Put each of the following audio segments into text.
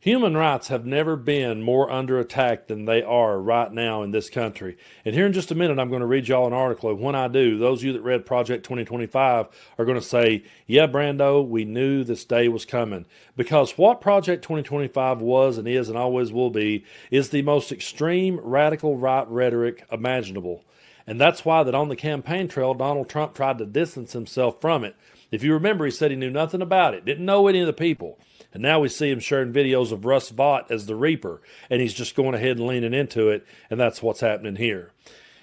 Human rights have never been more under attack than they are right now in this country. And here in just a minute, I'm going to read y'all an article. And when I do, those of you that read Project 2025 are going to say, yeah, Brando, we knew this day was coming. Because what Project 2025 was and is and always will be is the most extreme radical right rhetoric imaginable. And that's why that on the campaign trail, Donald Trump tried to distance himself from it. If you remember, he said he knew nothing about it, didn't know any of the people. And now we see him sharing videos of Russ Vought as the Reaper, and he's just going ahead and leaning into it, and that's what's happening here.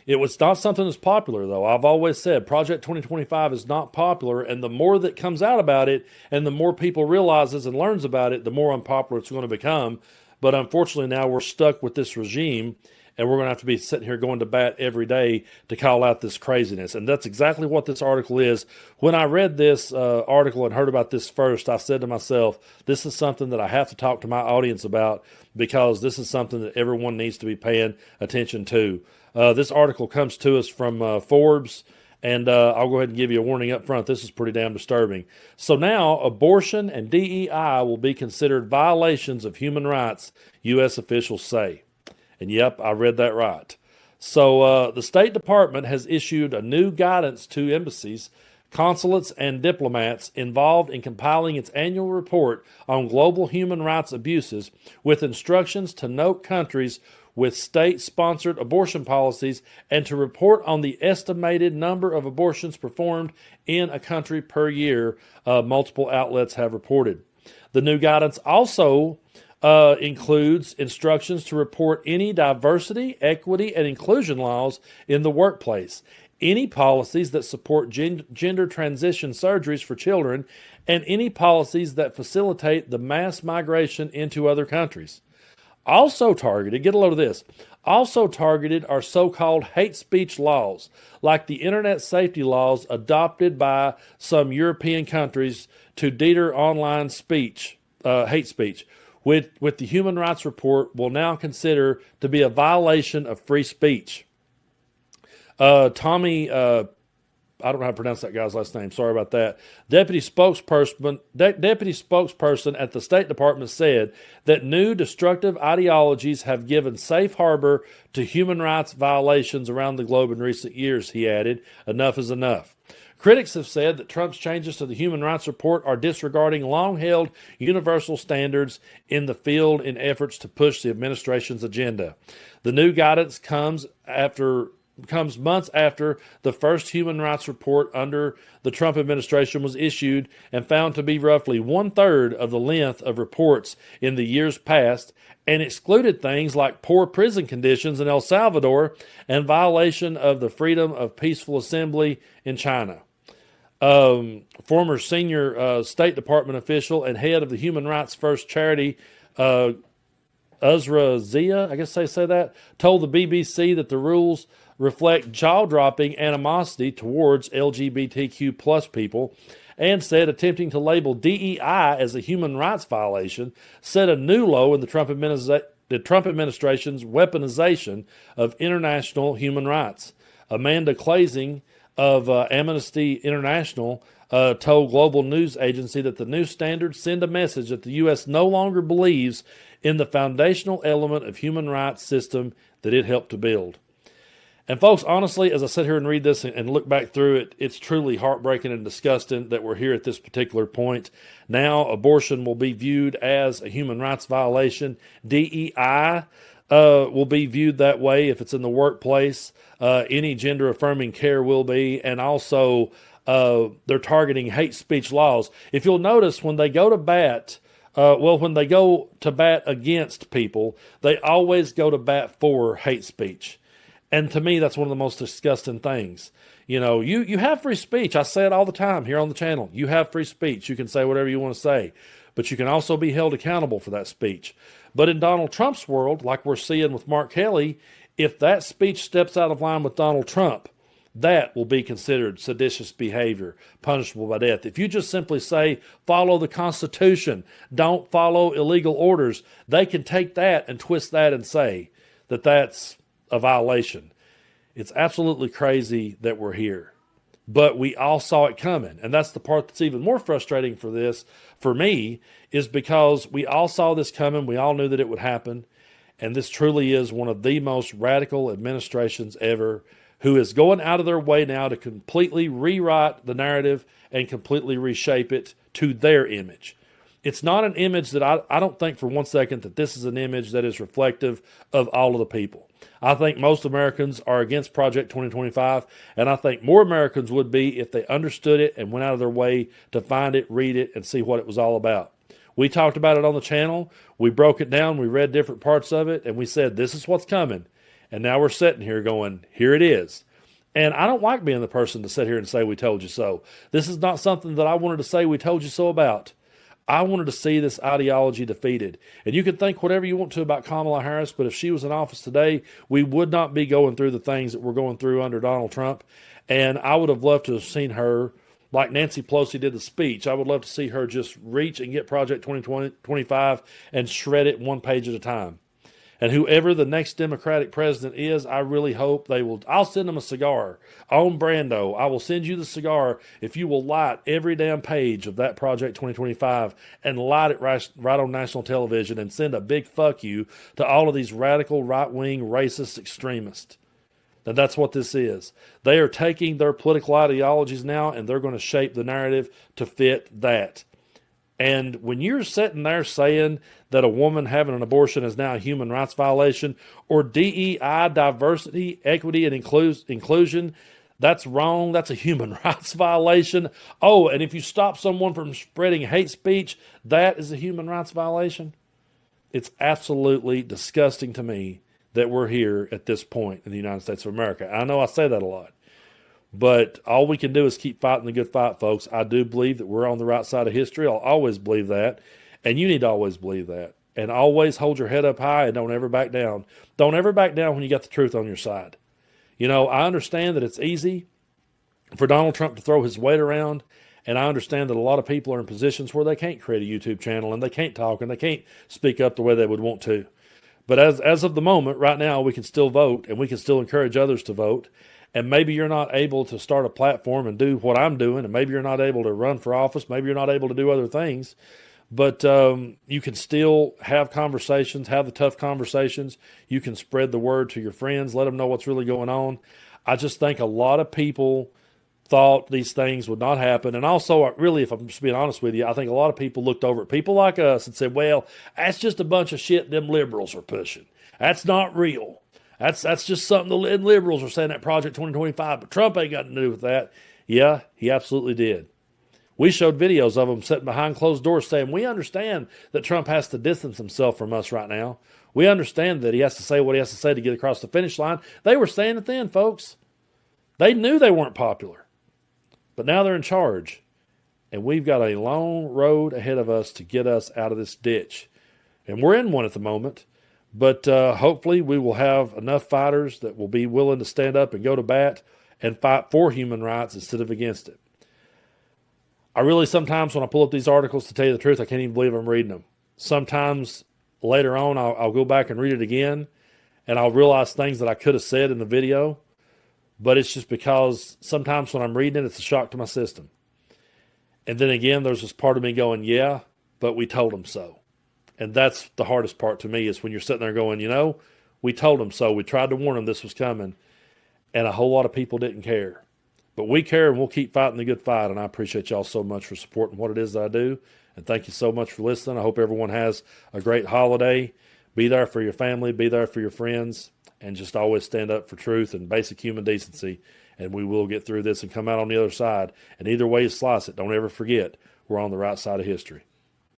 It was not something that's popular, though. I've always said Project 2025 is not popular, and the more that comes out about it, and the more people realizes and learns about it, the more unpopular it's going to become. But unfortunately, now we're stuck with this regime, and we're going to have to be sitting here going to bat every day to call out this craziness. And that's exactly what this article is. When I read this article and heard about this first, I said to myself, this is something that I have to talk to my audience about because this is something that everyone needs to be paying attention to. This article comes to us from Forbes, and I'll go ahead and give you a warning up front. This is pretty damn disturbing. So now abortion and DEI will be considered violations of human rights, U.S. officials say. And yep, I read that right. So the State Department has issued a new guidance to embassies, consulates, and diplomats involved in compiling its annual report on global human rights abuses with instructions to note countries with state-sponsored abortion policies and to report on the estimated number of abortions performed in a country per year, multiple outlets have reported. The new guidance also includes instructions to report any diversity, equity, and inclusion laws in the workplace, any policies that support gender transition surgeries for children, and any policies that facilitate the mass migration into other countries. Also targeted, get a load of this, also targeted are so-called hate speech laws, like the internet safety laws adopted by some European countries to deter online speech, hate speech, with the Human Rights Report will now consider to be a violation of free speech. Tommy, I don't know how to pronounce that guy's last name. Sorry about that. Deputy spokesperson at the State Department said that new destructive ideologies have given safe harbor to human rights violations around the globe in recent years, he added. Enough is enough. Critics have said that Trump's changes to the Human Rights Report are disregarding long-held universal standards in the field in efforts to push the administration's agenda. The new guidance comes months after the first human rights report under the Trump administration was issued and found to be roughly one-third of the length of reports in the years past and excluded things like poor prison conditions in El Salvador and violation of the freedom of peaceful assembly in China. Former senior State Department official and head of the Human Rights First charity, Uzra Zia, I guess they say that, told the BBC that the rules reflect jaw-dropping animosity towards LGBTQ plus people and said attempting to label DEI as a human rights violation set a new low in the Trump administration's weaponization of international human rights. Amanda Claising of Amnesty International told global news agency that the new standards send a message that the U.S. no longer believes in the foundational element of human rights system that it helped to build. And folks, honestly, as I sit here and read this and look back through it, it's truly heartbreaking and disgusting that we're here at this particular point. Now, abortion will be viewed as a human rights violation. DEI will be viewed that way if it's in the workplace. Any gender-affirming care will be. And also, they're targeting hate speech laws. If you'll notice, when they go to bat, when they go to bat against people, they always go to bat for hate speech. And to me, that's one of the most disgusting things. You know, you have free speech. I say it all the time here on the channel. You have free speech. You can say whatever you want to say, but you can also be held accountable for that speech. But in Donald Trump's world, like we're seeing with Mark Kelly, if that speech steps out of line with Donald Trump, that will be considered seditious behavior, punishable by death. If you just simply say, follow the Constitution, don't follow illegal orders, they can take that and twist that and say that that's a violation. It's absolutely crazy that we're here. but we all saw it coming. And that's the part that's even more frustrating for me, is because we all saw this coming. We all knew that it would happen. And this truly is one of the most radical administrations ever, who is going out of their way now to completely rewrite the narrative and completely reshape it to their image. It's not an image that I don't think for one second that this is an image that is reflective of all of the people. I think most Americans are against Project 2025, and I think more Americans would be if they understood it and went out of their way to find it, read it, and see what it was all about. We talked about it on the channel. We broke it down. We read different parts of it, and we said, this is what's coming. And now we're sitting here going, here it is. And I don't like being the person to sit here and say, we told you so. This is not something that I wanted to say, we told you so about. I wanted to see this ideology defeated. And you can think whatever you want to about Kamala Harris, but if she was in office today, we would not be going through the things that we're going through under Donald Trump. And I would have loved to have seen her, like Nancy Pelosi did the speech, I would love to see her just reach and get Project 2025 and shred it one page at a time. And whoever the next Democratic president is, I really hope they will. I'll send them a cigar on Brando. I will send you the cigar if you will light every damn page of that Project 2025 and light it right on national television and send a big fuck you to all of these radical, right-wing, racist extremists. And that's what this is. They are taking their political ideologies now and they're going to shape the narrative to fit that. And when you're sitting there saying that a woman having an abortion is now a human rights violation, or DEI, diversity, equity, and inclusion, that's wrong. That's a human rights violation. Oh, and if you stop someone from spreading hate speech, that is a human rights violation. It's absolutely disgusting to me that we're here at this point in the United States of America. I know I say that a lot. But all we can do is keep fighting the good fight, folks. I do believe that we're on the right side of history. I'll always believe that. And you need to always believe that. And always hold your head up high and don't ever back down. Don't ever back down when you got the truth on your side. You know, I understand that it's easy for Donald Trump to throw his weight around. And I understand that a lot of people are in positions where they can't create a YouTube channel and they can't talk and they can't speak up the way they would want to. But as of the moment, right now, we can still vote and we can still encourage others to vote. And maybe you're not able to start a platform and do what I'm doing, and maybe you're not able to run for office, maybe you're not able to do other things, but you can still have conversations, have the tough conversations. You can spread the word to your friends, let them know what's really going on. I just think a lot of people thought these things would not happen. And also, really, if I'm just being honest with you, I think a lot of people looked over at people like us and said, well, that's just a bunch of shit them liberals are pushing. That's not real. That's just something the liberals are saying at Project 2025, but Trump ain't got to do with that. Yeah, he absolutely did. We showed videos of him sitting behind closed doors saying, we understand that Trump has to distance himself from us right now. We understand that he has to say what he has to say to get across the finish line. They were saying it then, folks. They knew they weren't popular, but now they're in charge. And we've got a long road ahead of us to get us out of this ditch. And we're in one at the moment. But hopefully we will have enough fighters that will be willing to stand up and go to bat and fight for human rights instead of against it. I really sometimes when I pull up these articles, to tell you the truth, I can't even believe I'm reading them. Sometimes later on I'll go back and read it again and I'll realize things that I could have said in the video. But it's just because sometimes when I'm reading it, it's a shock to my system. And then again, there's this part of me going, yeah, but we told them so. And that's the hardest part to me is when you're sitting there going, you know, we told them so. We tried to warn them this was coming. And a whole lot of people didn't care. But we care and we'll keep fighting the good fight. And I appreciate y'all so much for supporting what it is that I do. And thank you so much for listening. I hope everyone has a great holiday. Be there for your family. Be there for your friends. And just always stand up for truth and basic human decency. And we will get through this and come out on the other side. And either way you slice it, don't ever forget, we're on the right side of history.